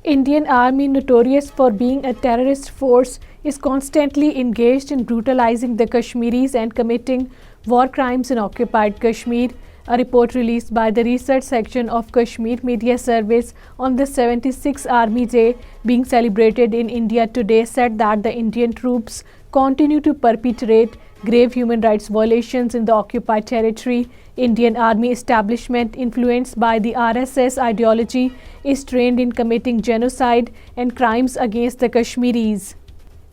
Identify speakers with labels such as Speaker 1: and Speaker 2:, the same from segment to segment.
Speaker 1: Indian Army, notorious for being a terrorist force, is constantly engaged in brutalizing the Kashmiris and committing war crimes in occupied Kashmir. A report released by the research section of Kashmir Media Service on the 76th Army Day being celebrated in India today said that the Indian troops continue to perpetrate grave human rights violations in the occupied territory. Indian Army establishment, influenced by the RSS ideology, is trained in committing genocide and crimes against the Kashmiris.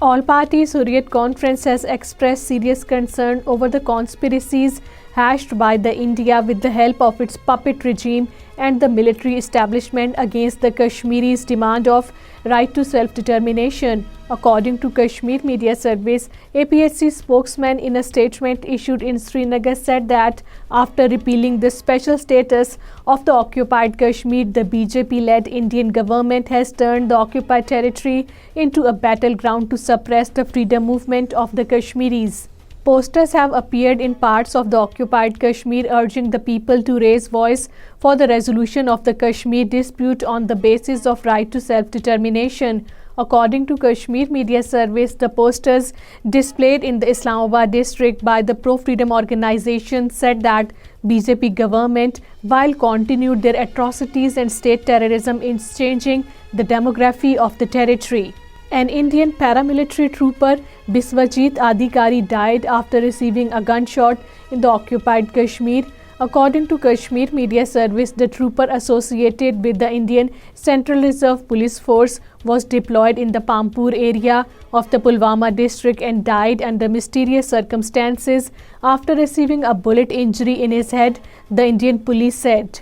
Speaker 1: All parties Hurriyat Conference has expressed serious concern over the conspiracies hatched by the India with the help of its puppet regime and the military establishment against the Kashmiris' demand of right to self-determination. According to Kashmir Media Service, APHC spokesman in a statement issued in Srinagar said that after repealing the special status of the occupied Kashmir, the BJP-led Indian government has turned the occupied territory into a battleground to suppress the freedom movement of the Kashmiris. Posters have appeared in parts of the occupied Kashmir urging the people to raise voice for the resolution of the Kashmir dispute on the basis of right to self-determination. According to Kashmir Media Service, the posters displayed in the Islamabad district by the pro-freedom organization said that BJP government, while continued their atrocities and state terrorism, is changing the demography of the territory. An Indian paramilitary trooper, Biswajit Adhikari, died after receiving a gunshot in the occupied Kashmir. According to Kashmir Media Service, the trooper associated with the Indian Central Reserve Police Force was deployed in the Pampur area of the Pulwama district and died under mysterious circumstances after receiving a bullet injury in his head, the Indian police said.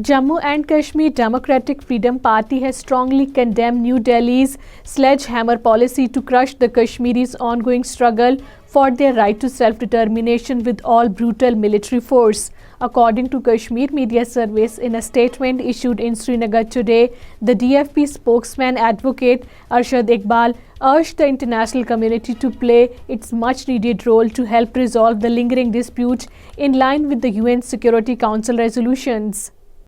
Speaker 1: Jammu and Kashmir Democratic Freedom Party has strongly condemned New Delhi's sledgehammer policy to crush the Kashmiris' ongoing struggle for their right to self-determination with all brutal military force. According to Kashmir Media Service, in a statement issued in Srinagar today, the DFP spokesman advocate Arshad Iqbal urged the international community to play its much-needed role to help resolve the lingering dispute in line with the UN Security Council resolutions.